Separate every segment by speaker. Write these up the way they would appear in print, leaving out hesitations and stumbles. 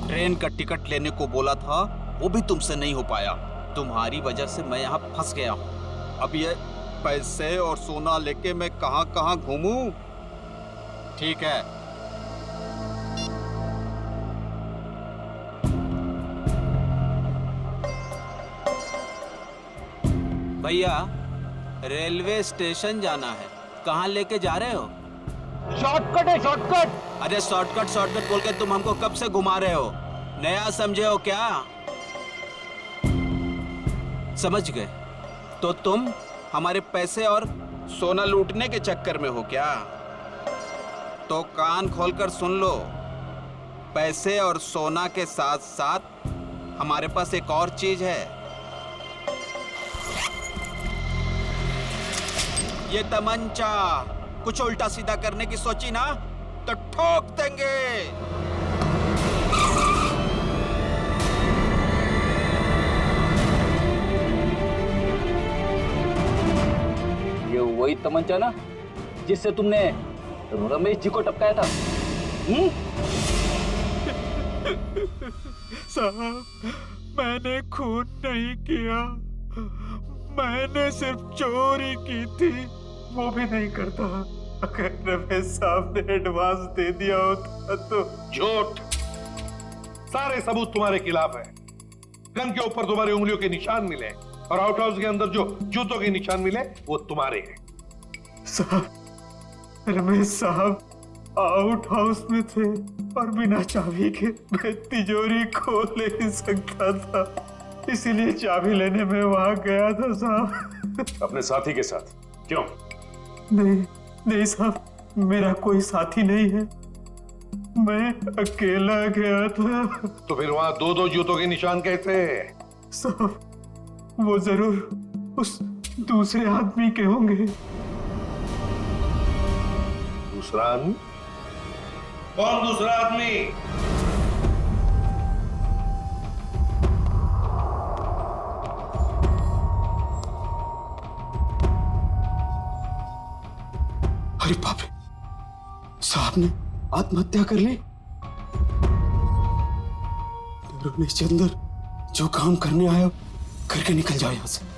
Speaker 1: Train का ticket लेने को बोला था, वो भी तुमसे नहीं हो पाया। तुम्हारी वजह से मैं यहाँ फंस गया हूँ। अब ये पैसे और सोना लेके मैं कहाँ कहाँ घूमूं? ठीक है, भैया रेलवे स्टेशन जाना है। कहाँ लेके जा रहे हो?
Speaker 2: शॉर्टकट है, शॉर्टकट।
Speaker 1: अरे शॉर्टकट शॉर्टकट बोल के तुम हमको कब से घुमा रहे हो? नया समझे हो क्या? समझ गए? तो तुम हमारे पैसे और सोना लूटने के चक्कर में हो क्या? तो कान खोलकर सुन लो, पैसे और सोना के साथ साथ हमारे पास एक और चीज है। ये तमंचा। कुछ उल्टा सीधा करने की सोची ना तो ठोक देंगे।
Speaker 2: ये वही तमंचा ना जिससे तुमने रमेश जी को टपकाया था?
Speaker 3: साहब, मैंने खून नहीं किया, मैंने सिर्फ चोरी की थी, वो भी नहीं करता। अगर रमेश साहब ने एडवांस दे दिया होता तो।
Speaker 4: झूठ। सारे सबूत तुम्हारे खिलाफ है। गन के ऊपर तुम्हारी उंगलियों के निशान मिले और आउट हाउस के अंदर जो जूतों के निशान मिले वो तुम्हारे हैं।
Speaker 3: साहब, रमेश साहब आउट हाउस में थे और बिना चाबी के मैं तिजोरी खोल नहीं सकता था, इसीलिए चाबी लेने में वहां गया था साहब।
Speaker 5: अपने साथी के साथ? क्यों?
Speaker 3: नहीं साहब, मेरा कोई साथी नहीं है, मैं अकेला गया था।
Speaker 4: तो फिर वहां दो दो जूतों के निशान कैसे?
Speaker 3: साहब, वो जरूर उस दूसरे आदमी के होंगे।
Speaker 4: दूसरा आदमी? कौन दूसरा आदमी?
Speaker 3: अरे बाप रे, साहब ने आत्महत्या कर ली। रमेश चंद्र, जो काम करने आया करके निकल जाओ यहां से।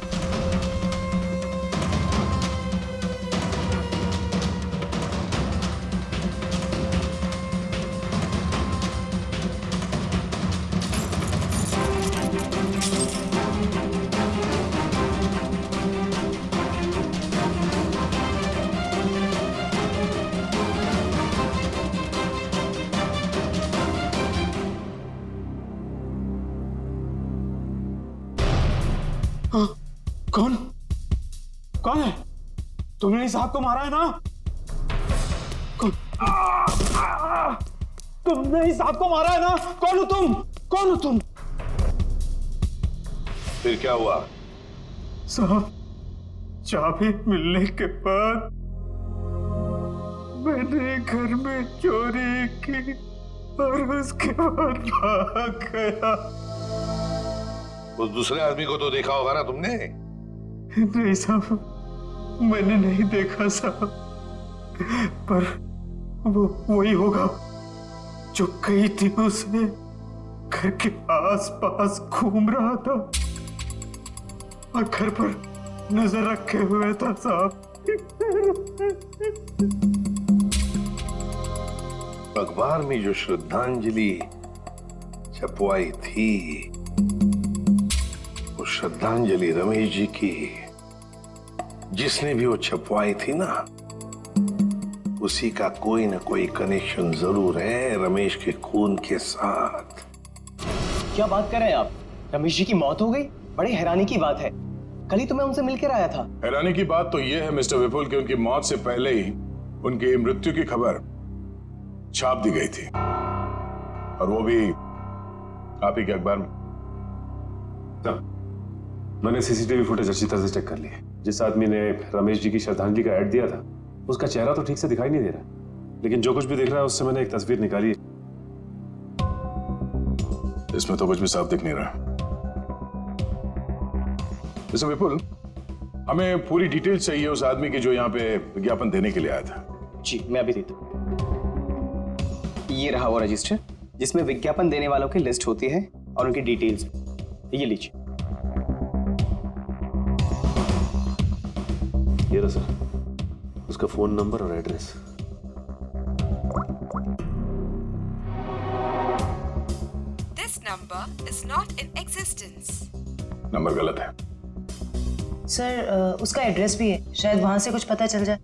Speaker 3: हाँ, कौन कौन है? तुमने इस साहब को मारा है ना? कौन? तुमने इस साहब को मारा है ना? कौन हो तुम? कौन हो तुम?
Speaker 4: फिर क्या हुआ?
Speaker 3: साहब, चाबी मिलने के बाद मैंने घर में चोरी की और उसके बाद भाग गया।
Speaker 4: उस दूसरे आदमी को तो देखा होगा ना तुमने?
Speaker 3: नहीं साहब, मैंने नहीं देखा साहब, पर वो वही होगा जो कई दिनों से घर के आस-पास घूम रहा था और घर पर नजर रखे हुए था साहब।
Speaker 4: अखबार में जो श्रद्धांजलि छपवाई थी, वो श्रद्धांजलि रमेश जी की, जिसने भी वो छपवाई थी ना, उसी का कोई ना कोई कनेक्शन जरूर है रमेश के खून के साथ।
Speaker 6: क्या बात कर रहे हैं आप? रमेश जी की मौत हो गई? बड़ी हैरानी की बात है, कल ही तो मैं उनसे मिलकर आया था।
Speaker 5: हैरानी की बात तो यह है मिस्टर विपुल कि उनकी मौत से पहले ही उनकी मृत्यु की खबर छाप दी गई थी, और वो भी आप ही के अखबार में।
Speaker 7: मैंने सीसीटीवी फुटेज अच्छी तरह से चेक कर ली है। जिस आदमी ने रमेश जी की श्रद्धांजलि का ऐड दिया था, उसका चेहरा तो ठीक से दिखाई नहीं दे रहा, लेकिन जो कुछ भी दिख रहा है उससे मैंने एक तस्वीर निकाली है।
Speaker 5: इसमें तो कुछ भी साफ दिख नहीं रहा। मिस्टर विपुल, हमें पूरी डिटेल चाहिए उस आदमी की जो यहाँ पे विज्ञापन देने के लिए आया था।
Speaker 6: जी, मैं अभी देता हूँ। ये रहा वो रजिस्टर, जिसमें विज्ञापन देने वालों की लिस्ट होती है और उनकी डिटेल्स। ये लीजिए।
Speaker 7: ये रहा सर, उसका फोन नंबर और address.
Speaker 8: This number is not in existence.
Speaker 5: Number गलत है।
Speaker 9: सर उसका एड्रेस भी है, शायद वहां से कुछ पता चल जाए।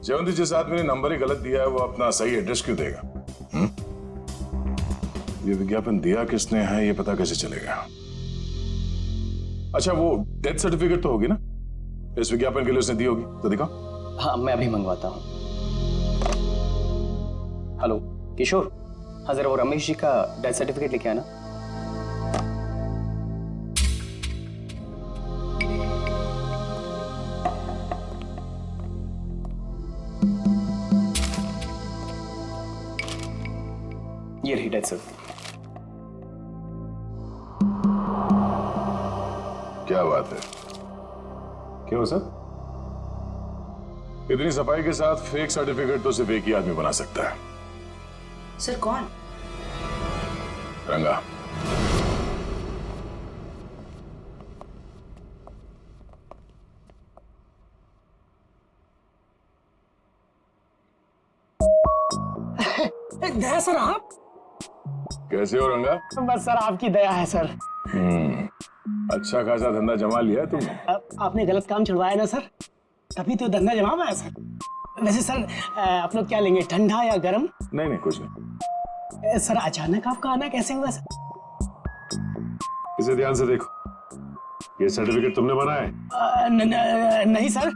Speaker 5: जयवंती, जिस आदमी ने नंबर ही गलत दिया है वो अपना सही एड्रेस क्यों देगा? ये विज्ञापन दिया किसने है ये पता कैसे चलेगा? अच्छा, वो डेथ सर्टिफिकेट तो होगी ना इस विज्ञापन के लिए उसने दी होगी, तो दिखाओ।
Speaker 6: हाँ, मैं अभी मंगवाता हूँ। हेलो किशोर, हाँ जरा वो रमेश जी का डेथ सर्टिफिकेट लेके आना। ये रही डेथ सर्टिफिकेट।
Speaker 5: क्या बात है?
Speaker 7: क्यों सर?
Speaker 5: इतनी सफाई के साथ फेक सर्टिफिकेट तो सिर्फ एक ही आदमी बना सकता है।
Speaker 9: सर कौन?
Speaker 5: रंगा।
Speaker 6: दया सर आप?
Speaker 5: कैसे हो रंगा?
Speaker 6: बस सर आपकी दया है सर।
Speaker 5: अच्छा खासा धंधा जमा लिया है तुमने।
Speaker 10: आपने गलत काम छुड़वाया ना सर, तभी तो धंधा जमा पाया सर। वैसे सर आप लोग क्या लेंगे, ठंडा या गर्म?
Speaker 5: नहीं नहीं, कुछ नहीं।
Speaker 10: सर अचानक आपका आना कैसे हुआ सर?
Speaker 7: इसे ध्यान से देखो, ये सर्टिफिकेट तुमने बनाया है?
Speaker 10: नहीं सर,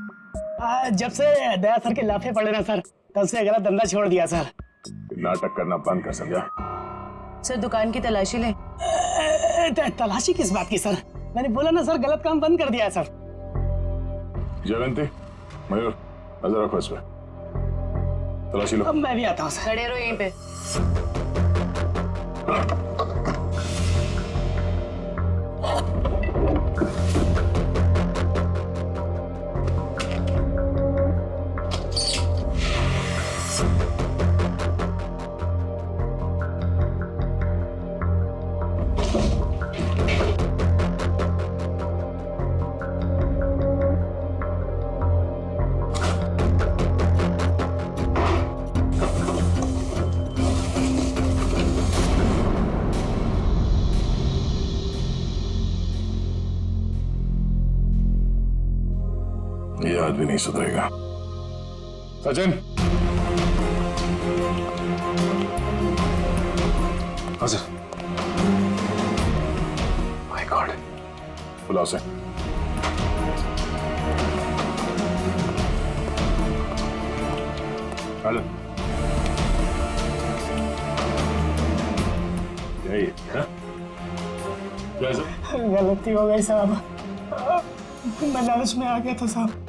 Speaker 10: जब से दया सर के लाफे पड़े ना सर, तब से गलत धंधा छोड़ दिया सर।
Speaker 5: नाटक करना बंद कर, समझा?
Speaker 9: सर दुकान की तलाशी ले।
Speaker 10: तलाशी किस बात की सर? मैंने बोला ना सर, गलत काम बंद कर दिया है सर।
Speaker 5: जयवंती, मयूर, नजर रखो इस पे। तलाशी लो।
Speaker 10: अब मैं भी आता हूँ सर।
Speaker 9: खड़े रहो यहीं पे।
Speaker 5: ये आदमी नहीं सुधरेगा। सचिन।
Speaker 7: हाँ सर। My God.
Speaker 5: बुलाओ से।
Speaker 7: हेलो। यही है? क्या सर?
Speaker 10: गलती हो गई साहब, मैं लालच में आ गया था साहब।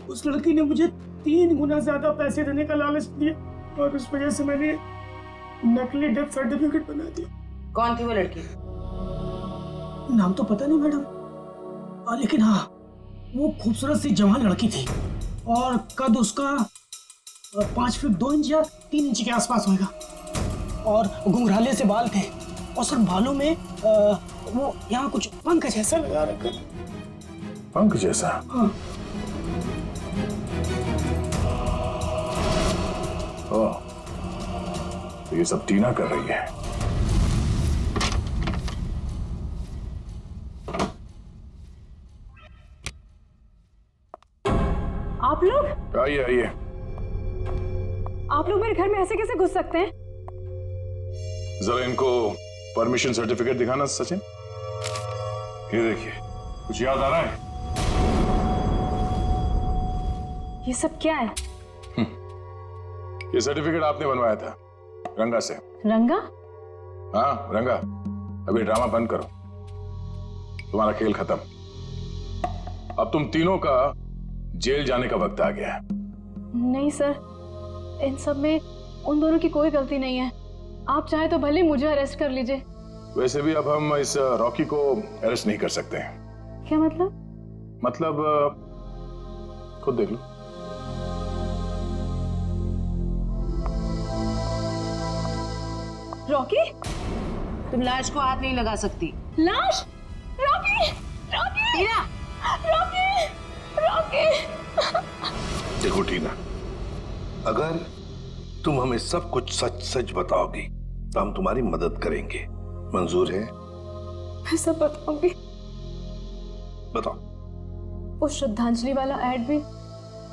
Speaker 10: उस लड़की ने मुझे 3 गुना ज्यादा पैसे देने का लालच दिया और उस वजह से मैंने नकली डेथ सर्टिफिकेट बना दिया।
Speaker 9: कौन थी वो लड़की?
Speaker 10: नाम तो पता नहीं मैडम, लेकिन हाँ वो खूबसूरत सी जवान लड़की थी और कद उसका 5 फीट 2 इंच या 3 इंच के आसपास होगा और घुंघराले से बाल थे और सर बालों में वो यहाँ कुछ पंख जैसा लगा रखा था।
Speaker 5: पंख जैसा?
Speaker 10: हाँ।
Speaker 5: ओह, तो ये सब टीना कर रही है।
Speaker 11: आप लोग?
Speaker 5: आइए आइए।
Speaker 11: आप लोग मेरे घर में ऐसे कैसे घुस सकते हैं?
Speaker 5: जरा इनको परमिशन सर्टिफिकेट दिखाना सचिन।
Speaker 7: ये देखिए, कुछ याद आ रहा है?
Speaker 11: ये सब क्या है?
Speaker 5: ये सर्टिफिकेट आपने बनवाया था रंगा से।
Speaker 11: रंगा?
Speaker 5: हाँ रंगा, अभी ड्रामा बंद करो, तुम्हारा खेल खत्म। अब तुम तीनों का जेल जाने का वक्त आ गया है।
Speaker 11: नहीं सर, इन सब में उन दोनों की कोई गलती नहीं है। आप चाहे तो भले मुझे अरेस्ट कर लीजिए।
Speaker 5: वैसे भी अब हम इस रॉकी को अरेस्ट नहीं कर सकते हैं।
Speaker 11: क्या मतलब?
Speaker 5: मतलब खुद देख लो।
Speaker 11: रॉकी?
Speaker 9: तुम लाश को हाथ नहीं लगा सकती।
Speaker 11: लाश? रॉकी! रॉकी!
Speaker 9: टीना!
Speaker 11: रॉकी! रॉकी!
Speaker 4: देखो टीना, अगर तुम हमें सब कुछ सच सच बताओगी तो हम तुम्हारी मदद करेंगे। मंजूर है?
Speaker 11: मैं सब बताऊंगी।
Speaker 4: बताओ।
Speaker 11: वो श्रद्धांजलि वाला एड भी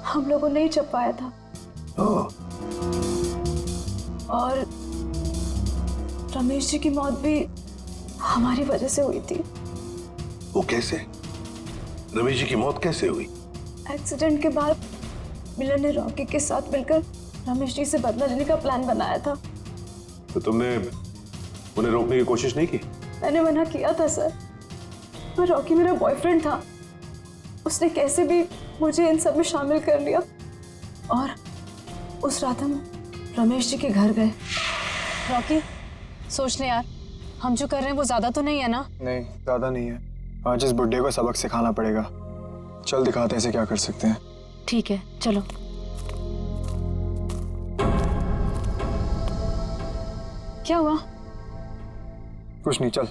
Speaker 11: हम लोगों ने ही छपवाया था। और रमेश जी की मौत भी हमारी वजह से हुई थी।
Speaker 4: वो कैसे? रमेश जी की मौत कैसे हुई?
Speaker 11: एक्सीडेंट के बाद मिलन ने रॉकी के साथ मिलकर रमेश जी से बदला लेने का प्लान बनाया था।
Speaker 7: तो तुमने उन्हें रोकने की कोशिश नहीं की?
Speaker 11: मैंने मना किया था सर, पर रॉकी मेरा बॉयफ्रेंड था। उसने कैसे भी मुझे इन सब में शामिल कर लिया और उस रात हम रमेश जी के घर गए।
Speaker 12: रॉकी, सोच ले यार, हम जो कर रहे हैं वो ज्यादा तो नहीं है ना?
Speaker 13: नहीं, ज्यादा नहीं है। आज इस बुड्ढे को सबक सिखाना पड़ेगा। चल दिखाते हैं इसे क्या कर सकते हैं।
Speaker 12: ठीक है, चलो। क्या हुआ?
Speaker 13: कुछ नहीं, चल।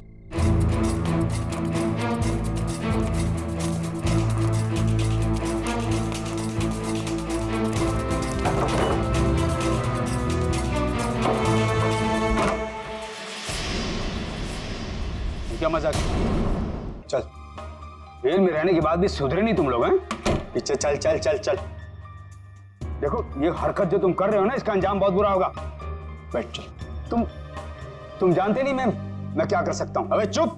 Speaker 14: क्या मजाक?
Speaker 13: चल।
Speaker 14: जेल में रहने के बाद भी सुधरे नहीं तुम लोग हैं?
Speaker 13: पीछे चल चल चल चल।
Speaker 14: देखो ये हरकत जो तुम कर रहे हो ना, इसका अंजाम बहुत बुरा होगा।
Speaker 13: बैठ चल।
Speaker 14: तुम जानते नहीं मैं क्या कर सकता हूं।
Speaker 13: अबे चुप!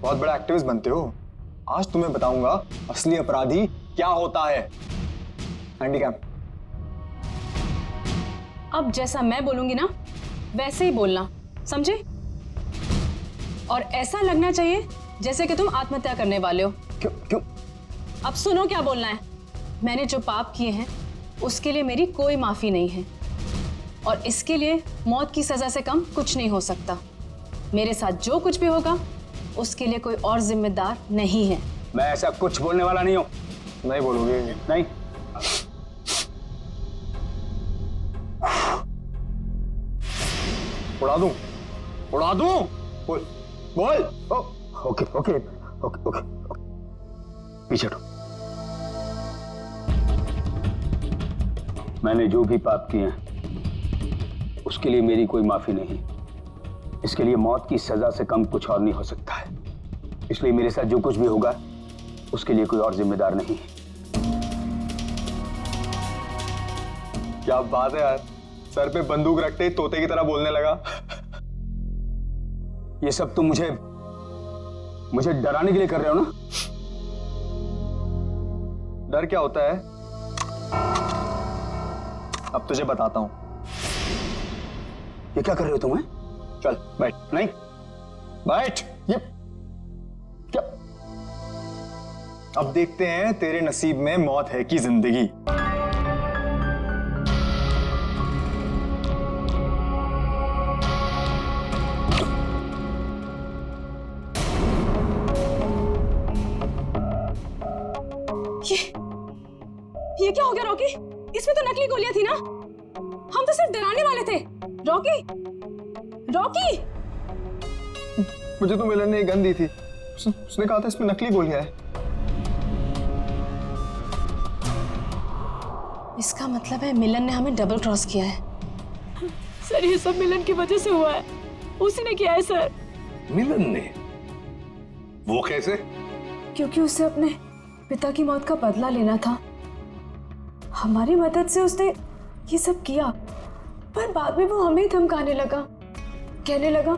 Speaker 13: बहुत बड़ा एक्टिविस्ट बनते हो। आज तुम्हें बताऊंगा असली अपराधी क्या होता है। हैंडीकैम।
Speaker 12: अब जैसा मैं बोलूंगी ना वैसे ही बोलना, समझे? और ऐसा लगना चाहिए जैसे कि तुम आत्महत्या करने वाले हो।
Speaker 14: क्यों?
Speaker 12: अब सुनो क्या बोलना है। मैंने जो पाप किए हैं उसके लिए मेरी कोई माफी नहीं है और इसके लिए मौत की सजा से कम कुछ नहीं हो सकता। मेरे साथ जो कुछ भी होगा उसके लिए कोई और जिम्मेदार नहीं है।
Speaker 14: मैं ऐसा कुछ बोलने वाला नहीं हूं।
Speaker 13: नहीं बोलोगे?
Speaker 14: नहीं।
Speaker 13: उड़ा दूं?
Speaker 14: उड़ा दूं?
Speaker 13: बोल बोल।
Speaker 14: ओके ओके ओके ओके, पीछे हटो। मैंने जो भी पाप किए हैं उसके लिए मेरी कोई माफी नहीं। इसके लिए मौत की सजा से कम कुछ और नहीं हो सकता है। इसलिए मेरे साथ जो कुछ भी होगा उसके लिए कोई और जिम्मेदार नहीं है।
Speaker 13: क्या बात है यार, सर पे बंदूक रखते ही तोते की तरह बोलने लगा।
Speaker 14: ये सब तुम मुझे डराने के लिए कर रहे हो ना?
Speaker 13: डर क्या होता है अब तुझे बताता हूं।
Speaker 14: ये क्या कर रहे हो तुम?
Speaker 13: चल बैठ।
Speaker 14: नहीं
Speaker 13: बैठ। ये क्या? अब देखते हैं तेरे नसीब में मौत है कि जिंदगी।
Speaker 12: ये क्या हो गया रॉकी? इसमें तो नकली गोलियां थी ना? हम तो सिर्फ डराने वाले थे। Rocky, Rocky!
Speaker 13: मुझे तो मिलन ने गन दी थी। उसने कहा था इसमें नकली गोलियां हैं।
Speaker 12: इसका मतलब है मिलन ने हमें डबल क्रॉस किया है।
Speaker 11: सर ये सब मिलन की वजह से हुआ है। उसी ने किया है सर।
Speaker 4: मिलन ने? वो कैसे?
Speaker 11: क्योंकि उसे अपने पिता की मौत का बदला लेना था। हमारी मदद से उसने ये सब किया, पर बाद में वो हमें ही धमकाने लगा। कहने लगा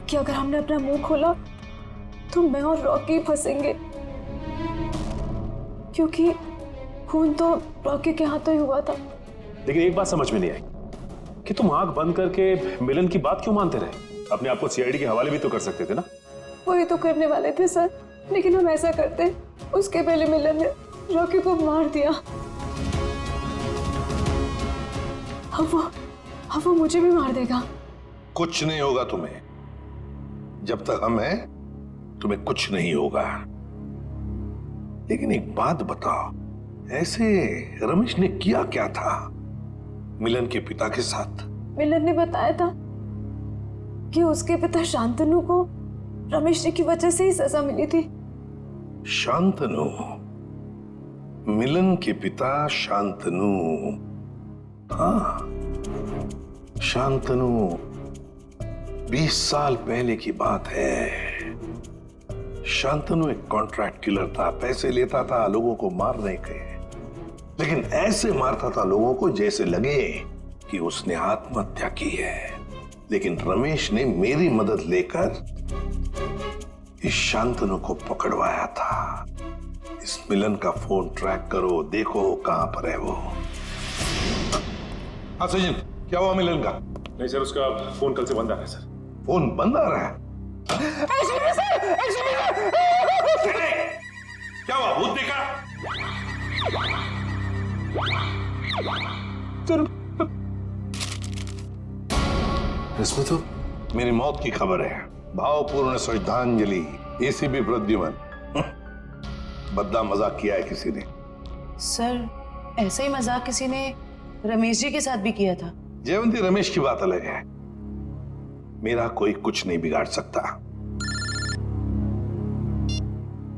Speaker 11: कि अगर हमने अपना मुंह खोला तो मैं और रॉकी फंसेंगे, क्योंकि खून तो रॉकी के हाथों ही हुआ था।
Speaker 7: लेकिन एक बात समझ में नहीं आई कि तुम आंख बंद करके मिलन की बात क्यों मानते रहे? अपने आप को सीआईडी के हवाले भी तो कर सकते थे ना?
Speaker 11: वही तो करने वाले थे सर, लेकिन हम ऐसा करते उसके पहले मिलन ने रॉकी को मार दिया। अब वो मुझे भी मार देगा।
Speaker 4: कुछ नहीं होगा तुम्हें। जब तक हम हैं तुम्हें कुछ नहीं होगा। लेकिन एक बात बताओ, ऐसे रमेश ने किया क्या था मिलन के पिता के साथ?
Speaker 11: मिलन ने बताया था कि उसके पिता शांतनु को रमेश जी की वजह से ही सजा मिली थी।
Speaker 4: शांतनु, मिलन के पिता शांतनु। हाँ, शांतनु 20 साल पहले की बात है। शांतनु एक कॉन्ट्रैक्ट किलर था, पैसे लेता था लोगों को मारने के, लेकिन ऐसे मारता था लोगों को जैसे लगे कि उसने आत्महत्या की है। लेकिन रमेश ने मेरी मदद लेकर इस शांतनु को पकड़वाया था। इस मिलन का फोन ट्रैक करो, देखो कहां पर है वो। हाँ सचिन, क्या हुआ मिलन का?
Speaker 7: नहीं सर, उसका फोन कल से बंद आ रहा है सर।
Speaker 4: फोन बंद आ रहा है? क्या हुआ, भूत देखा? इसमें तो मेरी मौत की खबर है। भावपूर्ण श्रद्धांजलि, एसीपी प्रद्युमन। बदला मजाक किया है किसी ने।
Speaker 9: सर, ऐसा ही मजाक किसी ने रमेश जी के साथ भी किया था।
Speaker 4: जयवंती, रमेश की बात अलग है। मेरा कोई कुछ नहीं बिगाड़ सकता।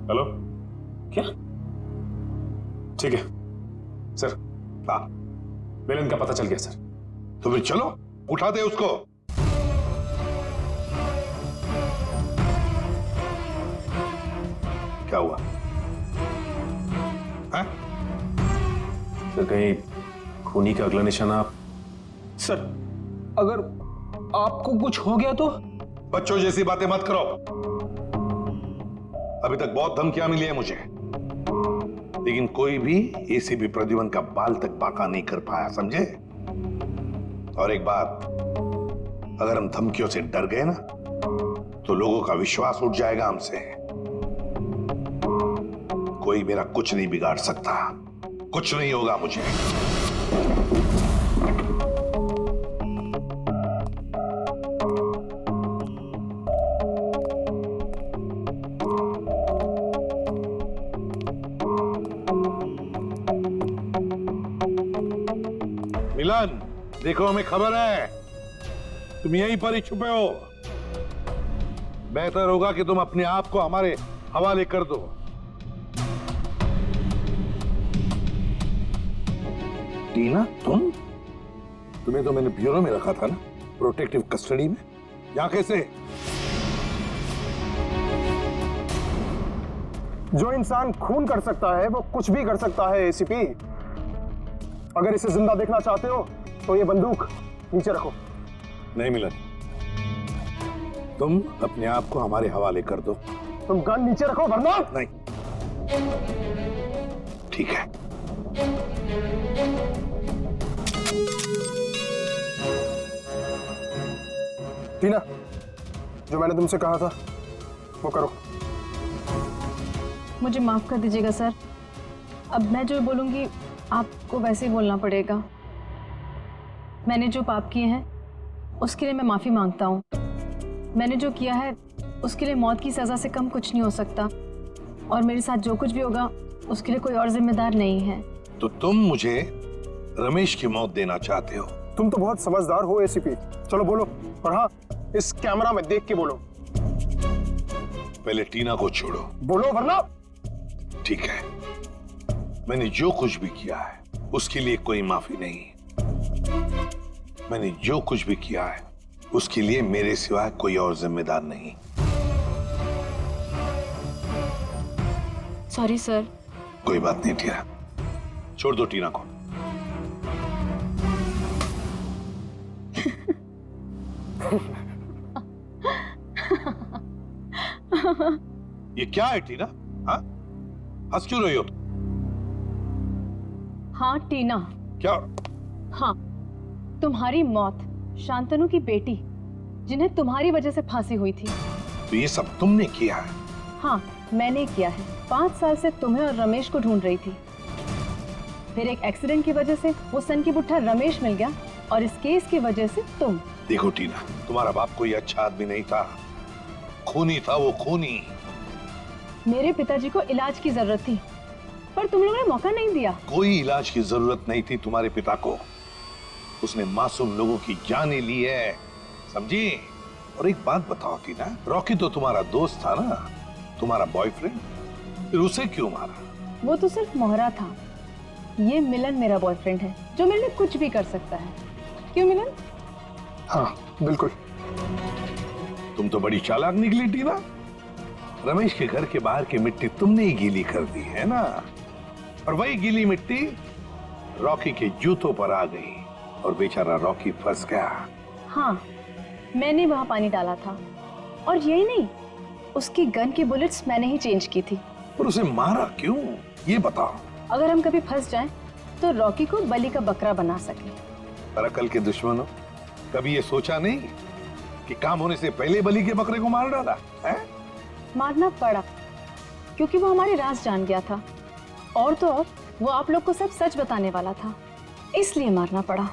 Speaker 7: हेलो, क्या? ठीक है सर।
Speaker 4: हाँ,
Speaker 7: मिलन का पता चल गया सर।
Speaker 4: तो फिर चलो, उठा दे उसको। क्या हुआ? है?
Speaker 7: सर, कहीं खूनी का अगला निशाना आप?
Speaker 2: सर, अगर आपको कुछ हो गया तो?
Speaker 4: बच्चों जैसी बातें मत करो। अभी तक बहुत धमकियां मिली है मुझे, लेकिन कोई भी एसीपी प्रद्युमन का बाल तक बांका नहीं कर पाया, समझे? और एक बात, अगर हम धमकियों से डर गए ना, तो लोगों का विश्वास उठ जाएगा हमसे। कोई मेरा कुछ नहीं बिगाड़ सकता, कुछ नहीं होगा मुझे। मिलन, देखो हमें खबर है तुम यहीं पर ही छुपे हो। बेहतर होगा कि तुम अपने आप को हमारे हवाले कर दो। टीना, तुम्हें तो मैंने ब्यूरो में रखा था ना, प्रोटेक्टिव कस्टडी में। यहाँ कैसे?
Speaker 13: जो इंसान खून कर सकता है वो कुछ भी कर सकता है एसीपी। अगर इसे जिंदा देखना चाहते हो तो ये बंदूक नीचे रखो।
Speaker 4: नहीं मिलन, तुम अपने आप को हमारे हवाले कर दो।
Speaker 13: तुम गन नीचे रखो वरना।
Speaker 4: नहीं, ठीक है।
Speaker 13: टीना, जो मैंने तुमसे कहा था वो करो।
Speaker 12: मुझे माफ कर दीजिएगा सर, अब मैं जो बोलूंगी आपको वैसे ही बोलना पड़ेगा। मैंने जो पाप किए हैं उसके लिए मैं माफी मांगता हूँ। मैंने जो किया है उसके लिए मौत की सजा से कम कुछ नहीं हो सकता, और मेरे साथ जो कुछ भी होगा उसके लिए कोई और जिम्मेदार नहीं है।
Speaker 4: तो तुम मुझे रमेश की मौत देना चाहते हो?
Speaker 13: तुम तो बहुत समझदार हो एसीपी। चलो बोलो, और हाँ, इस कैमरा में देख के बोलो।
Speaker 4: पहले टीना को छोड़ो।
Speaker 13: बोलो वरना।
Speaker 4: ठीक है, मैंने जो कुछ भी किया है उसके लिए कोई माफी नहीं। मैंने जो कुछ भी किया है उसके लिए मेरे सिवाय कोई और जिम्मेदार नहीं।
Speaker 12: Sorry sir.
Speaker 4: कोई बात नहीं टीना, छोड़ दो टीना को। ये क्या है टीना? हाँ, हंस क्यों रही हो?
Speaker 12: हाँ टीना।
Speaker 4: क्या?
Speaker 12: हाँ, तुम्हारी मौत शांतनु की बेटी, जिन्हें तुम्हारी वजह से फांसी हुई थी।
Speaker 4: तो ये सब तुमने किया है?
Speaker 12: हाँ, मैंने किया है। 5 साल से तुम्हें और रमेश को ढूंढ रही थी। फिर एक एक्सीडेंट की वजह से वो सन की बुट्ठा रमेश मिल गया, और इस केस की वजह से तुम।
Speaker 4: देखो टीना, तुम्हारा बाप कोई अच्छा आदमी नहीं था, खूनी था वो, खूनी।
Speaker 12: मेरे पिताजी को इलाज की जरूरत थी, पर तुम लोगों ने मौका नहीं दिया।
Speaker 4: कोई इलाज की जरूरत नहीं थी तुम्हारे पिता को। उसने मासूम लोगों की जानें ली है, समझी? और एक बात बताओ टीना, रॉकी तो तुम्हारा दोस्त था ना, तुम्हारा बॉयफ्रेंड, फिर उसे क्यों मारा?
Speaker 12: वो तो सिर्फ मोहरा था। ये मिलन मेरा बॉयफ्रेंड है जो मेरे लिए कुछ भी कर सकता है। क्यों मिलन?
Speaker 13: हाँ बिल्कुल।
Speaker 4: तुम तो बड़ी चालाक निकली टीना। रमेश के घर के बाहर की मिट्टी तुमने ही गीली कर दी है ना, और वही गीली मिट्टी रॉकी के जूतों पर आ गई और बेचारा रॉकी फंस गया।
Speaker 12: हाँ, मैंने वहां पानी डाला था, और यही नहीं, उसकी गन की बुलेट्स मैंने ही चेंज की थी।
Speaker 4: और उसे मारा क्यों, ये बताओ।
Speaker 12: अगर हम कभी फंस जाएं, तो रॉकी को बलि का बकरा बना सके।
Speaker 4: पर अकल के दुश्मनों, कभी ये सोचा नहीं कि काम होने से पहले बलि के बकरे को मार डाला है?
Speaker 12: मारना पड़ा क्योंकि वो हमारे राज जान गया था, और तो और वो आप लोग को सब सच बताने वाला था, इसलिए मारना पड़ा।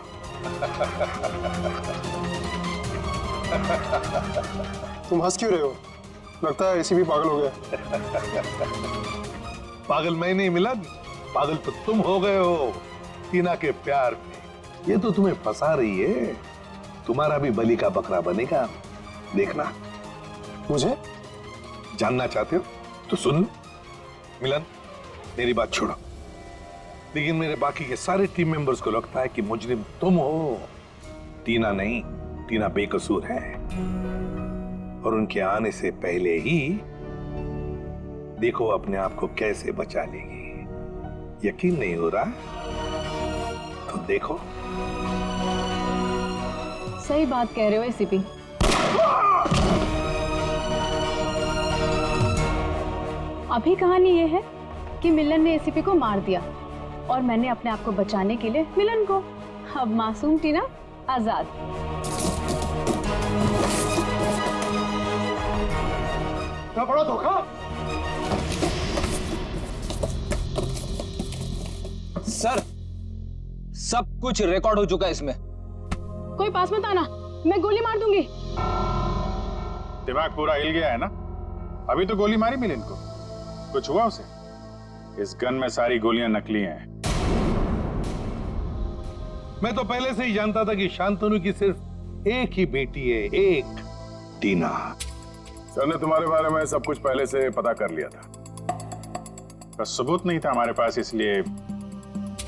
Speaker 13: तुम हंस क्यों रहे हो? लगता है एसीपी पागल हो गया।
Speaker 4: पागल मैं नहीं मिलन, पागल तो तुम हो गए हो टीना के प्यार में। ये तो तुम्हें फंसा रही है। तुम्हारा भी बलि का बकरा बनेगा, देखना।
Speaker 13: मुझे
Speaker 4: जानना चाहते हो तो सुन लो। मिलन, मेरी बात छोड़ो, लेकिन मेरे बाकी के सारे टीम मेंबर्स को लगता है कि मुजरिम तुम हो, टीना नहीं। टीना बेकसूर है, और उनके आने से पहले ही देखो अपने आप को कैसे बचा लेगी। यकीन नहीं हो रहा तो देखो।
Speaker 12: सही बात कह रहे हो एसीपी। अभी कहानी ये है कि मिलन ने एसीपी को मार दिया, और मैंने अपने आप को बचाने के लिए मिलन को। अब मासूम टीना आजाद।
Speaker 13: क्या बड़ा धोखा।
Speaker 2: सर, सब कुछ रिकॉर्ड हो चुका है इसमें।
Speaker 12: कोई पास मत आना, मैं गोली मार दूंगी।
Speaker 5: दिमाग पूरा हिल गया है ना? अभी तो गोली मारी मिलन को, कुछ हुआ उसे? इस गन में सारी गोलियां नकली हैं।
Speaker 4: मैं तो पहले से ही जानता था कि शांतनु की सिर्फ एक ही बेटी है, एक, टीना।
Speaker 5: सर ने तुम्हारे बारे में सब कुछ पहले से पता कर लिया था, बस सबूत नहीं था हमारे पास, इसलिए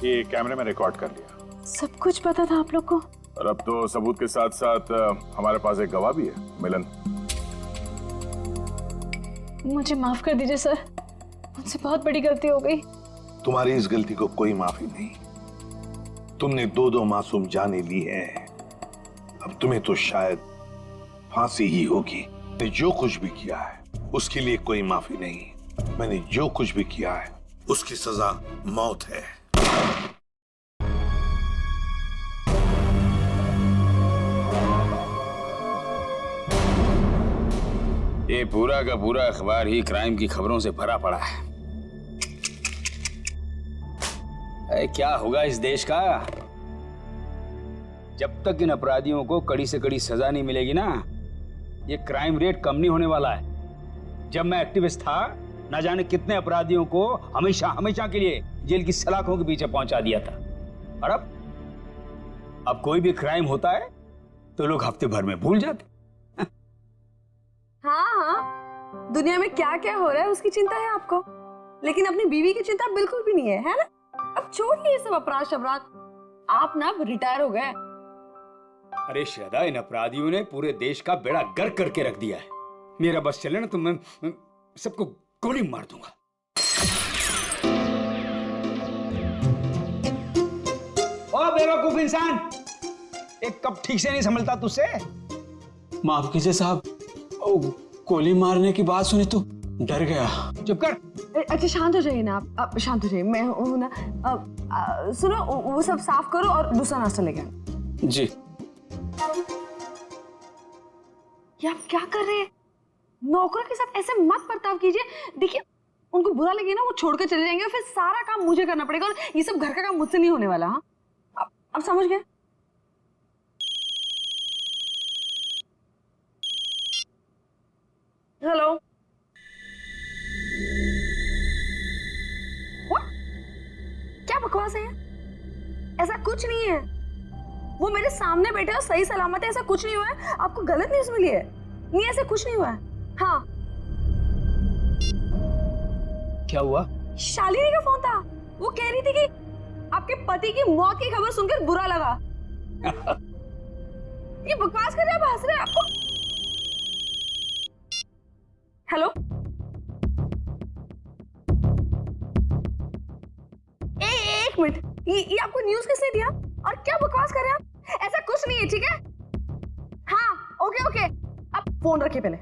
Speaker 5: ये कैमरे में रिकॉर्ड कर लिया।
Speaker 11: सब कुछ पता था आप लोग को?
Speaker 5: और अब तो सबूत के साथ साथ हमारे पास एक गवाह भी है, मिलन।
Speaker 11: मुझे माफ कर दीजिए सर, मुझसे बहुत बड़ी गलती हो गई।
Speaker 4: तुम्हारी इस गलती को कोई माफी नहीं। तुमने दो मासूम जाने ली है, अब तुम्हें तो शायद फांसी ही होगी। मैंने जो कुछ भी किया है उसके लिए कोई माफी नहीं। मैंने जो कुछ भी किया है उसकी सजा मौत है।
Speaker 14: ये पूरा का पूरा अखबार ही क्राइम की खबरों से भरा पड़ा है। क्या होगा इस देश का जब तक इन अपराधियों को कड़ी से कड़ी सजा नहीं मिलेगी ना? ये क्राइम रेट कम नहीं होने वाला है। जब मैं एक्टिविस्ट था, ना जाने कितने अपराधियों को हमेशा हमेशा के लिए जेल की सलाखों के पीछे पहुंचा दिया था, और अब कोई भी क्राइम होता है तो लोग हफ्ते भर में भूल जाते।
Speaker 11: हाँ, दुनिया में क्या क्या हो रहा है उसकी चिंता है आपको, लेकिन अपनी बीवी की चिंता बिल्कुल भी नहीं है ना? अब छोड़िए ये सब अपराध शबराध, आप ना रिटायर हो गए।
Speaker 14: अरे श्रद्धा, इन अपराधियों ने पूरे देश का बेड़ा गर्क करके रख दिया है। मेरा बस चले ना तो मैं सबको गोली मार दूंगा। ओ बेवकूफ इंसान, एक कप ठीक से नहीं संभलता तुझसे?
Speaker 1: माफ कीजिए साहब, गोली मारने की बात सुनी तो डर गया।
Speaker 14: चुप कर।
Speaker 11: अच्छा शांत हो जाइए ना आप शांत हो जाइए। मैं हूँ ना। सुनो, वो सब साफ करो और दूसरा नाश्ता लेके आना।
Speaker 1: जी।
Speaker 11: ये आप क्या कर रहे हैं? नौकरों के साथ ऐसे मत बर्ताव कीजिए। देखिए, उनको बुरा लगे ना, वो छोड़कर चले जाएंगे, फिर सारा काम मुझे करना पड़ेगा, और ये सब घर का काम मुझसे नहीं होने वाला। हाँ, अब समझ गए? हेलो, क्या बकवास है? ऐसा कुछ नहीं है, वो मेरे सामने बैठे और सही सलामत है, ऐसा कुछ नहीं हुआ है। आपको गलत न्यूज़ मिली है। नहीं ऐसे कुछ नहीं हुआ है। हाँ
Speaker 6: क्या हुआ?
Speaker 11: शालिनी का फोन था। वो कह रही थी कि आपके पति की मौत की खबर सुनकर बुरा लगा। ये बकवास कर रहे हैं, आप हंस रहे हैं। आपको हेलो, एक मिनट, ये आपको न्यूज़ किसने दिया और क्या बकवास कर रहे हैं आप? ऐसा कुछ नहीं है, ठीक है? हाँ ओके ओके, आप फोन रखिए पहले।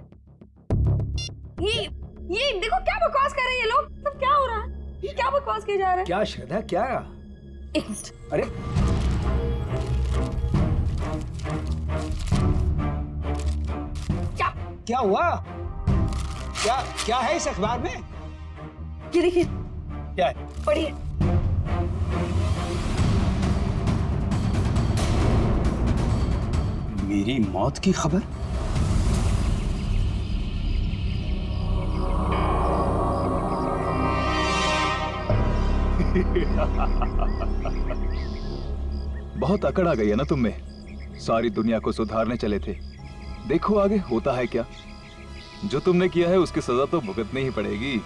Speaker 11: ये देखो क्या बकवास कर रहे हैं ये लोग। सब क्या हो रहा है? ये क्या बकवास किए जा रहे हैं?
Speaker 6: क्या श्रद्धा, क्या?
Speaker 11: एक मिनट।
Speaker 6: अरे क्या हुआ? क्या है इस अखबार में?
Speaker 11: ये देखिए।
Speaker 6: क्या है?
Speaker 11: पढ़िए।
Speaker 14: मेरी मौत की खबर?
Speaker 15: बहुत अकड़ आ गई है ना तुम में। सारी दुनिया को सुधारने चले थे, देखो आगे होता है क्या। जो तुमने किया है उसकी सजा तो भुगतनी ही पड़ेगी।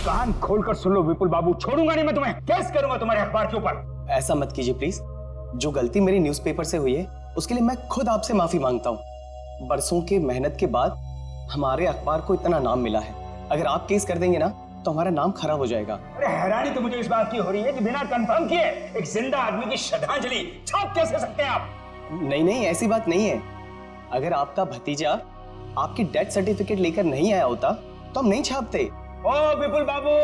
Speaker 14: कान खोलकर सुन लो विपुल बाबू, छोड़ूंगा नहीं मैं तुम्हें, केस करूंगा तुम्हारे अखबार के ऊपर।
Speaker 6: ऐसा मत कीजिए प्लीज। जो गलती मेरी न्यूज़पेपर से हुई है उसके लिए मैं खुद आपसे माफी मांगता हूँ। बरसों की मेहनत के बाद हमारे अखबार को इतना नाम मिला है। अगर आप केस कर देंगे ना तो हमारा नाम खराब हो जाएगा।
Speaker 14: अरे हैरानी तो मुझे इस बात की हो रही है कि बिना कंफर्म किए एक जिंदा आदमी की श्रद्धांजलि छाप कैसे सकते हैं आप?
Speaker 6: नहीं, ऐसी बात नहीं है। अगर आपका भतीजा आपकी डेथ सर्टिफिकेट लेकर नहीं आया होता तो हम नहीं छापते।
Speaker 14: ओ विपुल बाबू,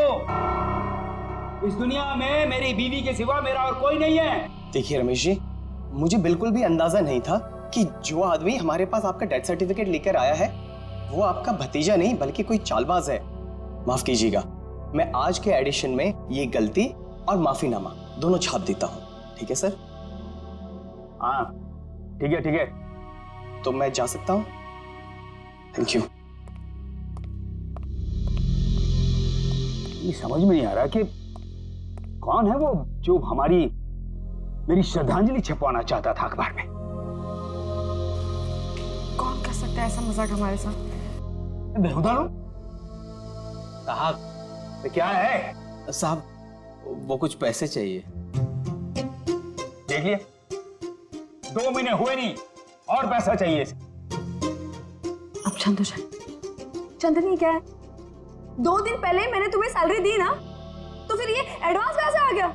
Speaker 14: इस दुनिया में मेरी बीवी के सिवा मेरा और कोई नहीं है।
Speaker 6: देखिए रमेश जी, मुझे बिल्कुल भी अंदाजा नहीं था कि जो आदमी हमारे पास आपका डेथ सर्टिफिकेट लेकर आया है वो आपका भतीजा नहीं बल्कि कोई चालबाज है। माफ कीजिएगा, मैं आज के एडिशन में ये गलती और माफीनामा दोनों छाप देता हूँ। ठीक है सर?
Speaker 14: हाँ ठीक है।
Speaker 6: तो मैं जा सकता हूँ? Thank you.
Speaker 14: ये समझ में नहीं आ रहा कि कौन है वो जो मेरी श्रद्धांजलि छपवाना चाहता था अखबार में।
Speaker 11: कौन कर सकता है ऐसा मजाक हमारे साथ?
Speaker 14: बेहुदा लोग।
Speaker 2: साहब
Speaker 14: तो क्या है?
Speaker 2: साहब वो कुछ पैसे चाहिए।
Speaker 14: देख लिए, 2 महीने हुए नहीं और पैसा चाहिए इसे।
Speaker 11: अब शांत हो जाए। चंदनी क्या है, 2 दिन पहले मैंने तुम्हें सैलरी दी ना, तो फिर ये एडवांस कैसे आ गया?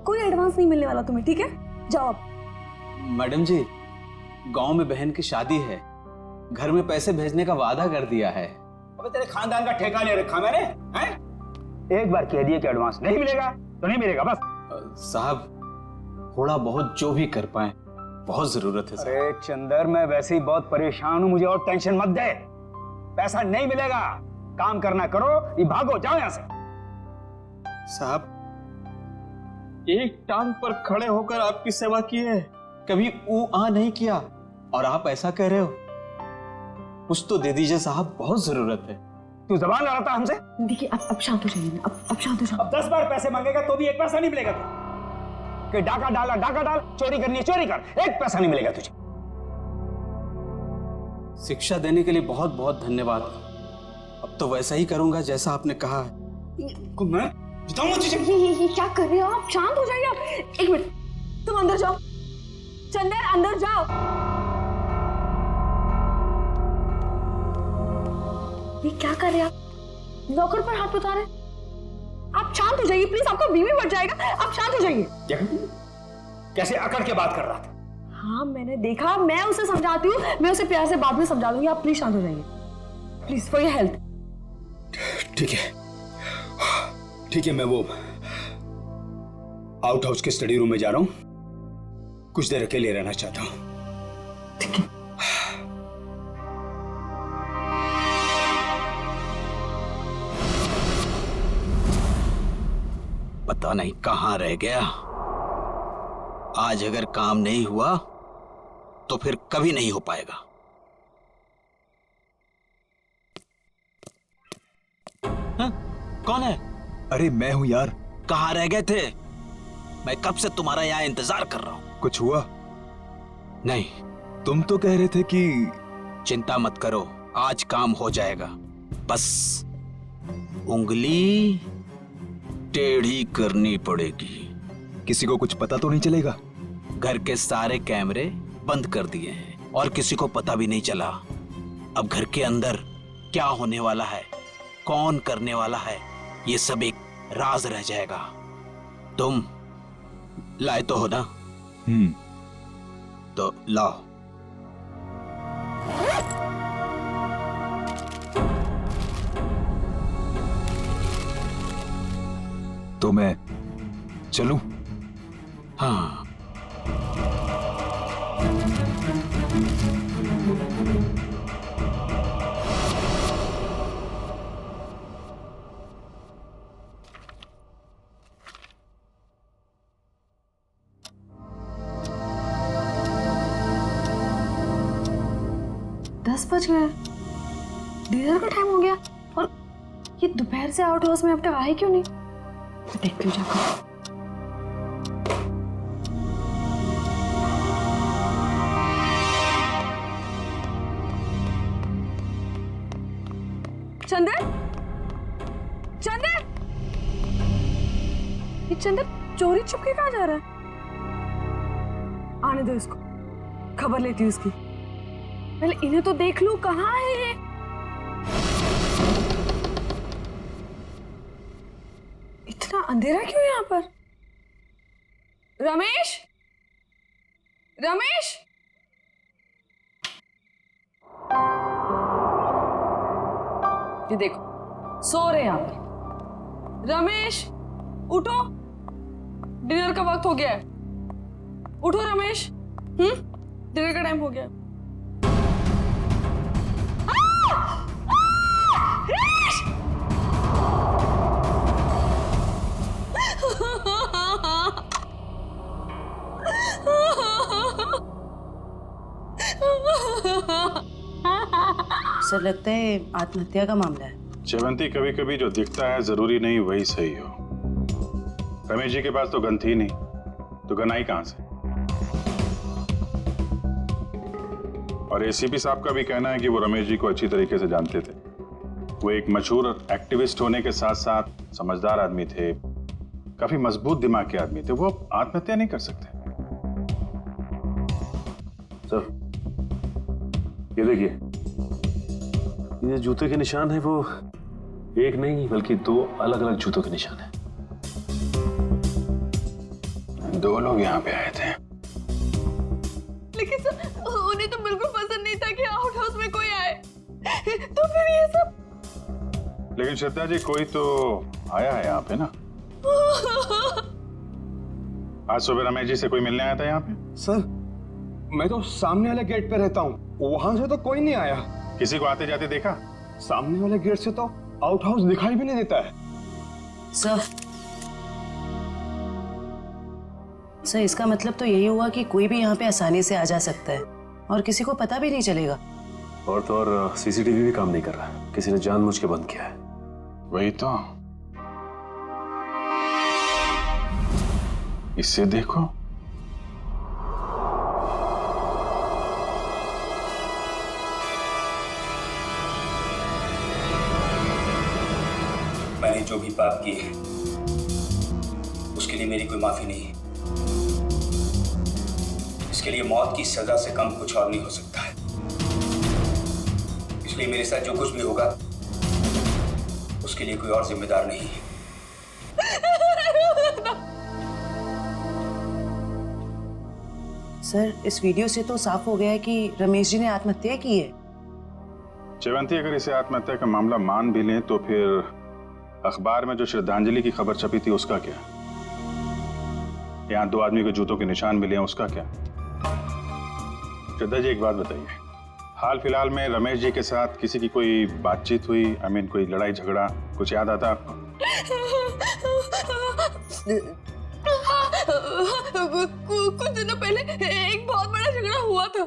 Speaker 11: कोई एडवांस नहीं मिलने वाला तुम्हें, ठीक है? जाओ अब।
Speaker 2: मैडम जी, गांव में बहन की शादी है, घर में पैसे भेजने का वादा कर दिया है।
Speaker 14: अबे तेरे खानदान का ठेका ले रखा मैंने, हैं? एक बार कह दिए कि एडवांस नहीं मिलेगा तो नहीं मिलेगा बस।
Speaker 2: साहब थोड़ा बहुत जो भी कर पाए, बहुत जरूरत है।
Speaker 14: अरे चंदर, मैं वैसे ही बहुत परेशान हूं, मुझे और टेंशन मत दे। पैसा नहीं मिलेगा, काम करना करो, ये भागो, जाओ यहां से।
Speaker 2: साहब एक टांग पर खड़े होकर आपकी सेवा की है, कभी ऊ आ नहीं किया और आप ऐसा कह रहे हो? कुछ तो दे दीजिए साहब, बहुत जरूरत है।
Speaker 14: तू जबान लड़ाता हमसे?
Speaker 11: देखिए अब शांत हो जाइए ना, अब शांत हो जाओ।
Speaker 14: अब 10 बार पैसे मांगेगा तो भी एक पैसा नहीं मिलेगा तुझे। कि डाका डाल, चोरी करनी है चोरी कर, एक पैसा नहीं मिलेगा तुझे।
Speaker 2: शिक्षा देने के लिए बहुत बहुत धन्यवाद। अब तो वैसा ही करूंगा जैसा आपने कहा है।
Speaker 14: मैं बताऊंगा तुझे।
Speaker 11: ये क्या कर रहे हो आप? शांत हो जाइए आप। एक मिनट, तुम अंदर जाओ। चंदर अंदर जाओ। ये क्या कर रहे हैं आप? नौकर पर हाथ उठा रहे हैं। आप शांत हो जाइए प्लीज, आपका बीवी बढ़ जाएगा। आप शांत हो जाइए।
Speaker 14: कैसे अकड़ के बात कर रहा था?
Speaker 11: हाँ मैंने देखा, मैं उसे समझाती हूँ, मैं उसे प्यार से बाद में समझा दूंगी। आप प्लीज शांत हो जाइए, प्लीज फॉर योर हेल्थ।
Speaker 14: ठीक है, मैं वो आउट हाउस के स्टडी रूम में जा रहा हूं, कुछ देर अकेले रहना चाहता हूं।
Speaker 11: ठीक है।
Speaker 1: पता नहीं कहां रह गया। आज अगर काम नहीं हुआ तो फिर कभी नहीं हो पाएगा।
Speaker 15: हाँ? कौन है? अरे मैं हूं यार।
Speaker 1: कहां रह गए थे? मैं कब से तुम्हारा यहां इंतजार कर रहा हूं।
Speaker 15: कुछ हुआ?
Speaker 1: नहीं,
Speaker 15: तुम तो कह रहे थे कि
Speaker 1: चिंता मत करो, आज काम हो जाएगा। बस उंगली टेढ़ी करनी पड़ेगी।
Speaker 15: किसी को कुछ पता तो नहीं चलेगा?
Speaker 1: घर के सारे कैमरे बंद कर दिए हैं और किसी को पता भी नहीं चला। अब घर के अंदर क्या होने वाला है, कौन करने वाला है, ये सब एक राज रह जाएगा। तुम लाए तो हो ना? तो लाओ।
Speaker 15: तो मैं चलूं?
Speaker 1: हाँ।
Speaker 11: बज गए, डिनर का टाइम हो गया और ये दोपहर से आउट हाउस में अब तक आए क्यों नहीं? देखती हूँ जाकर। चंदन, चंदन, ये चंदन चोरी छुपके कहाँ जा रहा है? आने दो इसको, खबर लेती हूँ इसकी। पहले इन्हें तो देख लूं, कहाँ है ये? इतना अंधेरा क्यों यहाँ पर? रमेश, रमेश, ये देखो सो रहे यहाँ पर। रमेश उठो, डिनर का वक्त हो गया है। उठो रमेश, डिनर का टाइम हो गया है।
Speaker 9: सर लगता है आत्महत्या का मामला है।
Speaker 5: चेवंती, कभी कभी जो दिखता है जरूरी नहीं वही सही हो। रमेश जी के पास तो गन थी नहीं, तो गन आई कहां से? और एसीपी साहब का भी कहना है कि वो रमेश जी को अच्छी तरीके से जानते थे। वो एक मशहूर एक्टिविस्ट होने के साथ साथ समझदार आदमी थे, काफी मजबूत दिमाग के आदमी थे। वो आत्महत्या नहीं कर सकते।
Speaker 7: सर ये देखिए, ये जूते के निशान है वो एक नहीं बल्कि दो अलग अलग जूतों के निशान है।
Speaker 5: दो लोग यहाँ पे आए थे।
Speaker 11: लेकिन सर उन्हें तो बिल्कुल पसंद नहीं था कि आउट हाउस में कोई आए, तो फिर ये सब।
Speaker 5: लेकिन श्रद्धा जी, कोई तो आया है यहाँ पे ना? आज सुबह रमेश जी से कोई मिलने आया था यहाँ पे?
Speaker 13: सर मैं तो सामने वाले गेट पे रहता हूँ, वहां से तो कोई नहीं आया।
Speaker 5: किसी को आते जाते देखा?
Speaker 13: सामने वाले गेट से तो आउट हाउस दिखाई भी नहीं देता है।
Speaker 9: सर इसका मतलब तो यही हुआ कि कोई भी यहाँ पे आसानी से आ जा सकता है और किसी को पता भी नहीं चलेगा।
Speaker 7: और तो और सीसीटीवी भी काम नहीं कर रहा, किसी ने जानबूझ के बंद किया है।
Speaker 5: वही तो, इससे देखो।
Speaker 14: मैंने जो भी पाप किए हैं उसके लिए मेरी कोई माफी नहीं है। इसके लिए मौत की सजा से कम कुछ और नहीं हो सकता है। इसलिए मेरे साथ जो कुछ भी होगा उसके लिए कोई और जिम्मेदार नहीं है।
Speaker 9: सर इस वीडियो से तो साफ हो गया है कि रमेश जी ने आत्महत्या की है।
Speaker 5: चेवंती, अगर इसे आत्महत्या का मामला मान भी लें तो फिर अखबार में जो श्रद्धांजलि की खबर छपी थी उसका क्या? यहाँ दो आदमी के जूतों के निशान मिले हैं, उसका क्या? श्रद्धा जी एक बात बताइए, हाल फिलहाल में रमेश जी के साथ किसी की कोई बातचीत हुई? कोई लड़ाई झगड़ा कुछ याद आता आपको?
Speaker 11: कुछ दिनों पहले एक बहुत बड़ा झगड़ा हुआ था।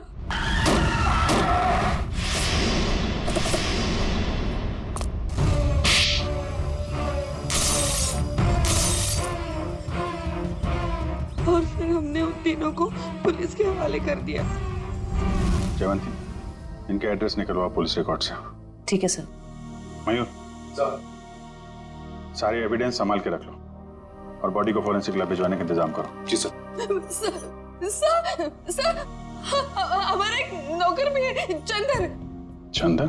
Speaker 11: और फिर हमने उन तीनों को
Speaker 8: पुलिस के हवाले कर दिया।
Speaker 5: जयवंती, इनके एड्रेस निकलवा पुलिस रिकॉर्ड से।
Speaker 9: ठीक है सर।
Speaker 5: मयूर, सारे एविडेंस संभाल के रख लो और बॉडी को फॉरेंसिक लैब भिजवाने का इंतजाम करो।
Speaker 7: जी सर।
Speaker 12: सर, हमारा एक नौकर भी है, चंदन।
Speaker 5: चंदन?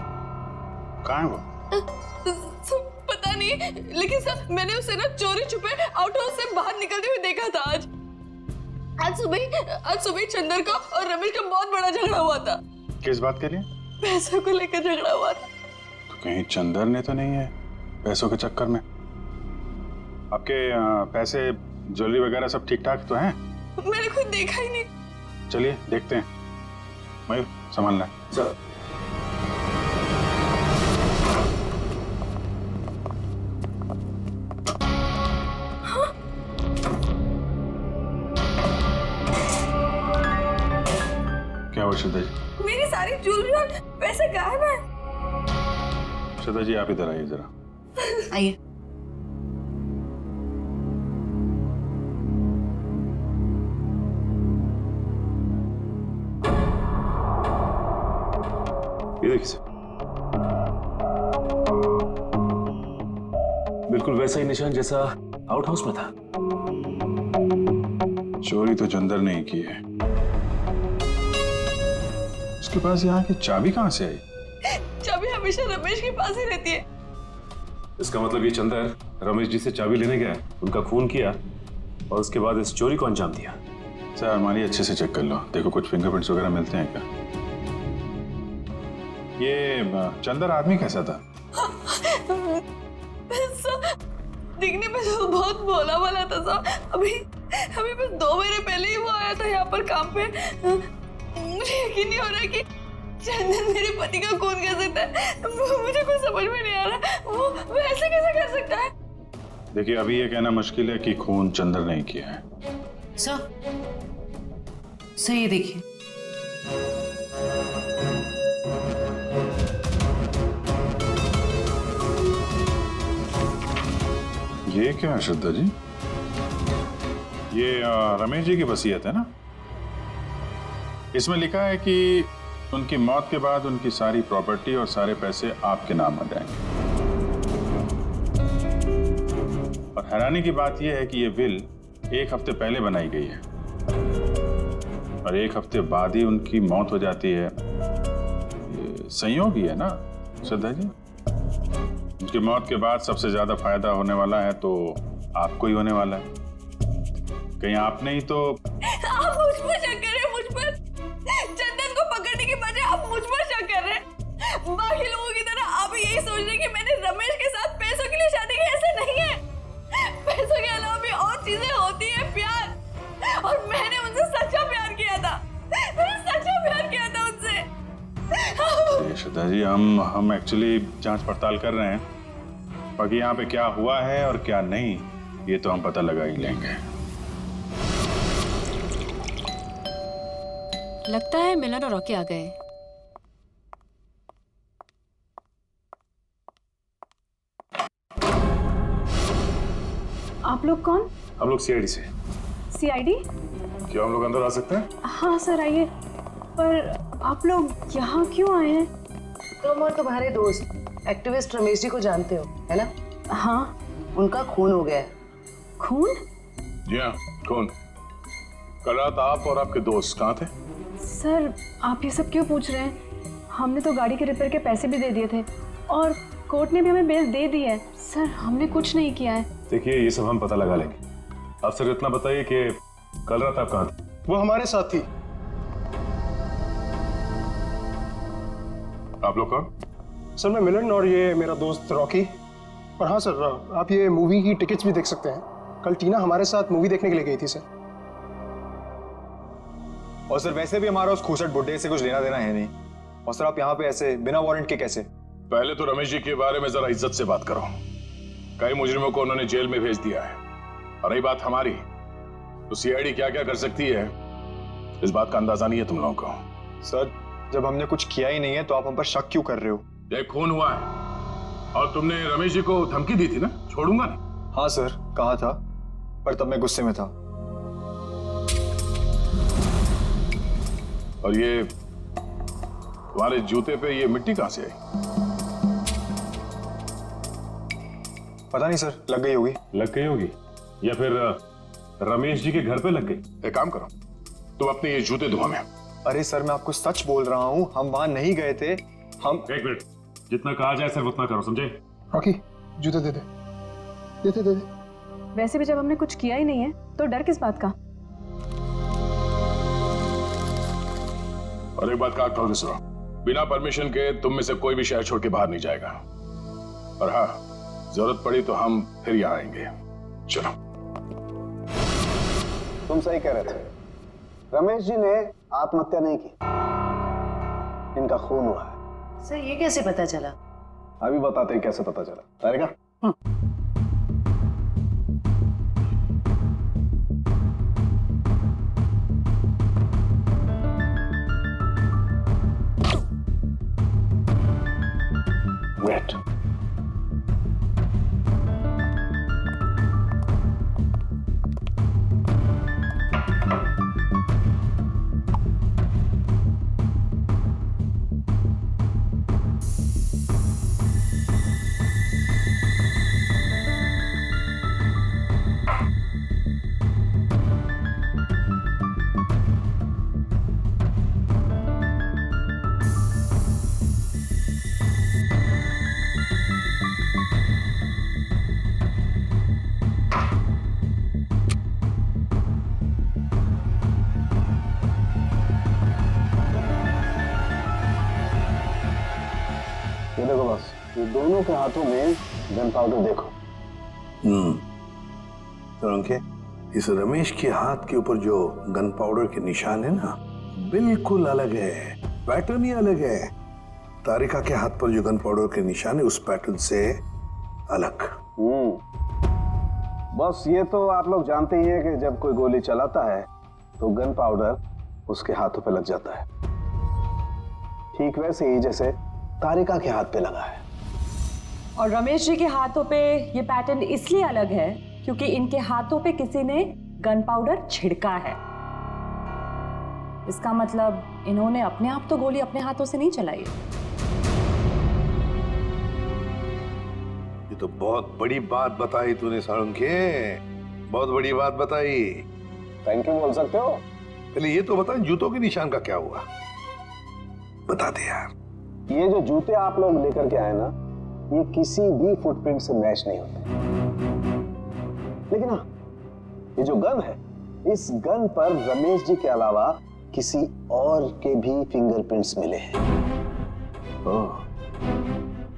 Speaker 5: कहाँ है वो?
Speaker 12: पता नहीं, लेकिन सर मैंने उसे ना चोरी छुपे आउट हाउस से बाहर निकलते हुए देखा था। आज सुबह चंदन का और रमेश का बहुत बड़ा झगड़ा हुआ था।
Speaker 5: किस बात के लिए?
Speaker 12: पैसों को लेकर झगड़ा हुआ था।
Speaker 5: तो कहीं चंदन ने तो नहीं है पैसों के चक्कर में? आपके पैसे, ज्वेलरी वगैरह सब ठीक ठाक तो हैं?
Speaker 12: मैंने खुद देखा ही नहीं।
Speaker 5: चलिए देखते हैं। मयूर, संभालना सर। क्या हुआ श्रद्धा जी?
Speaker 12: मेरी सारी ज्वेलरी और पैसे गायब है।
Speaker 5: श्रद्धा जी, आप इधर आइए जरा।
Speaker 9: आइए।
Speaker 7: ये देखिए सर, बिल्कुल वैसा ही निशान जैसा आउट हाउस में था।
Speaker 5: चोरी तो चंदर ने ही की है। उसके पास यहाँ की चाबी कहाँ से आई?
Speaker 12: चाबी हमेशा रमेश के पास ही रहती है।
Speaker 7: इसका मतलब ये चंदर रमेश जी से चाबी लेने गया, उनका खून किया और उसके बाद इस चोरी को अंजाम दिया।
Speaker 5: सर, हमारी अच्छे से चेक कर लो, देखो कुछ फिंगरप्रिंट्स वगैरह मिलते हैं क्या? ये चंदर आदमी कैसा था?
Speaker 12: दिखने में तो बहुत भोला वाला था साहब। अभी बस 2 महीने पहले ही वो आया था यहाँ पर काम पे। मुझे यकीन नहीं हो रहा कि चंदन मेरे पति का खून कर सकता है। मुझे कुछ समझ में नहीं आ रहा, वो ऐसे कैसे कर सकता है?
Speaker 5: देखिए, अभी ये कहना मुश्किल है कि खून चंदर ने किया है।
Speaker 9: सर ये देखिए।
Speaker 5: ये क्या है श्रद्धा जी? ये रमेश जी की वसीयत है ना? इसमें लिखा है कि उनकी मौत के बाद उनकी सारी प्रॉपर्टी और सारे पैसे आपके नाम आ जाएंगे। और हैरानी की बात यह है कि ये विल 1 हफ्ते पहले बनाई गई है और 1 हफ्ते बाद ही उनकी मौत हो जाती है। ये संयोग ही है ना श्रद्धा जी? उनकी मौत के बाद सबसे ज्यादा फायदा होने वाला है तो आपको ही होने वाला है। कहीं आपने ही तो।
Speaker 12: आप मुझ पर शक कर रहे हैं, मुझ पर। चंदन को पकड़ने के बजाय आप मुझ पर शक कर रहे हैं। बाकी लोगों की तरह आप यही सोच रहे हैं कि मैंने रमेश के साथ पैसों के लिए शादी की। ऐसा नहीं है। पैसों के अलावा भी और चीजें होती है, प्यार। और मैंने उनसे सच्चा प्यार किया था। मैंने सच्चा प्यार किया था उनसे।
Speaker 5: श्रद्धा जी, हम एक्चुअली जांच पड़ताल कर रहे हैं। बाकी यहाँ पे क्या हुआ है और क्या नहीं, ये तो हम पता लगा ही लेंगे।
Speaker 12: लगता है मिलन और रॉकी आ गए।
Speaker 11: आप लोग कौन?
Speaker 7: हम लोग सीआईडी से।
Speaker 11: सीआईडी?
Speaker 7: क्या हम लोग अंदर आ सकते हैं?
Speaker 11: हाँ सर आइए। पर आप लोग यहाँ क्यों आए हैं?
Speaker 9: तुम और तुम्हारे दोस्त एक्टिविस्ट रमेश जी को जानते हो, है ना?
Speaker 11: हाँ।
Speaker 9: उनका खून हो गया है।
Speaker 11: खून?
Speaker 4: जी हाँ, खून। कल रात आप और आपके दोस्त कहाँ थे?
Speaker 11: सर आप ये सब क्यों पूछ रहे हैं? हमने तो गाड़ी के रिपेयर के पैसे भी दे दिए थे और कोर्ट ने भी हमें बेल दे दी है। सर हमने कुछ नहीं किया है।
Speaker 7: देखिए, ये सब हम पता लगा लेंगे। आप सर इतना बताइए कि कल रात आप कहाँ थे?
Speaker 13: वो हमारे साथ थी।
Speaker 4: आप लोग कौन?
Speaker 13: सर मैं मिलन और ये मेरा दोस्त रॉकी। और हाँ सर, आप ये मूवी की टिकट्स भी देख सकते हैं। कल टीना हमारे साथ मूवी देखने के लिए गई थी सर।
Speaker 16: और सर वैसे भी हमारा उस खूसट बुड्ढे से कुछ लेना देना है नहीं। और सर आप यहाँ पे ऐसे बिना वारंट के कैसे?
Speaker 4: पहले तो रमेश जी के बारे में जरा इज्जत से बात करो। कई मुजरिमों को उन्होंने जेल में भेज दिया है। और रही बात हमारी, तो सीआईडी क्या क्या कर सकती है इस बात का अंदाजा नहीं है तुम लोगों को।
Speaker 16: सर जब हमने कुछ किया ही नहीं है तो आप हम पर शक क्यों कर रहे हो?
Speaker 4: एक खून हुआ है और तुमने रमेश जी को धमकी दी थी ना, छोड़ूंगा नहीं।
Speaker 16: हाँ सर कहा था, पर तब मैं गुस्से में था।
Speaker 5: और ये तुम्हारे जूते पे ये मिट्टी कहां से आई?
Speaker 16: पता नहीं सर, लग गई होगी।
Speaker 7: लग गई होगी या फिर रमेश जी के घर पे लग गई।
Speaker 5: एक काम करो, तुम अपने ये जूते धुआ में।
Speaker 16: अरे सर, मैं आपको सच बोल रहा हूँ, हम वहां नहीं गए थे। हम
Speaker 7: एक मिनट, जितना कहा जाए सिर्फ उतना करो, समझे?
Speaker 13: रॉकी, जूते दे दे, दे दे।
Speaker 12: वैसे भी जब हमने कुछ किया ही नहीं है तो डर किस बात का?
Speaker 5: और एक बात का कहो तो सुनो, बिना परमिशन के तुम में से कोई भी शहर छोड़ के बाहर नहीं जाएगा। और हाँ, जरूरत पड़ी तो हम फिर यहाँ आएंगे। चलो।
Speaker 13: तुम सही कह रहे थे, रमेश जी ने आत्महत्या नहीं की, इनका खून हुआ है।
Speaker 9: सर ये कैसे पता चला?
Speaker 13: अभी बताते हैं कैसे पता चला। तारिका, वेट। ये देखो बस, ये दोनों के हाथों में गन पाउडर देखो।
Speaker 4: तो अंके, इस रमेश के हाथ के ऊपर जो गन पाउडर के निशान है ना, बिल्कुल अलग है, पैटर्न ही अलग है। तारिका के हाथ पर जो गन पाउडर के निशान है उस पैटर्न से अलग।
Speaker 13: बस ये तो आप लोग जानते ही हैं कि जब कोई गोली चलाता है तो गन पाउडर उसके हाथों पे लग जाता है, ठीक वैसे ही जैसे तारिका के हाथ पे लगा है।
Speaker 17: और रमेश जी के हाथों पे ये पैटर्न इसलिए अलग है क्योंकि इनके हाथों पे किसी ने गन पाउडर छिड़का है। इसका मतलब इन्होंने अपने आप तो गोली अपने हाथों से नहीं चलाई।
Speaker 4: ये तो बहुत बड़ी बात बताई तूने सारंगे, बहुत बड़ी बात बताई।
Speaker 13: थैंक यू बोल सकते हो।
Speaker 4: पहले ये तो बता, जूतों के निशान का क्या हुआ? बता दे यार।
Speaker 13: ये जो जूते आप लोग लेकर के आए ना, ये किसी भी फुटप्रिंट से मैच नहीं होते, लेकिन हाँ, ये जो गन है, इस गन पर रमेश जी के अलावा किसी और के भी फिंगरप्रिंट्स मिले हैं।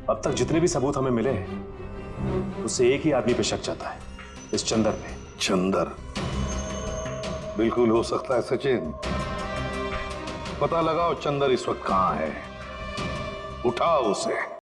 Speaker 7: अब तक जितने भी सबूत हमें मिले हैं उससे एक ही आदमी पे शक जाता है, इस चंदर पे।
Speaker 4: चंदर बिल्कुल हो सकता है सचिन। पता लगाओ चंदर इस वक्त कहां है, उठाओ उसे।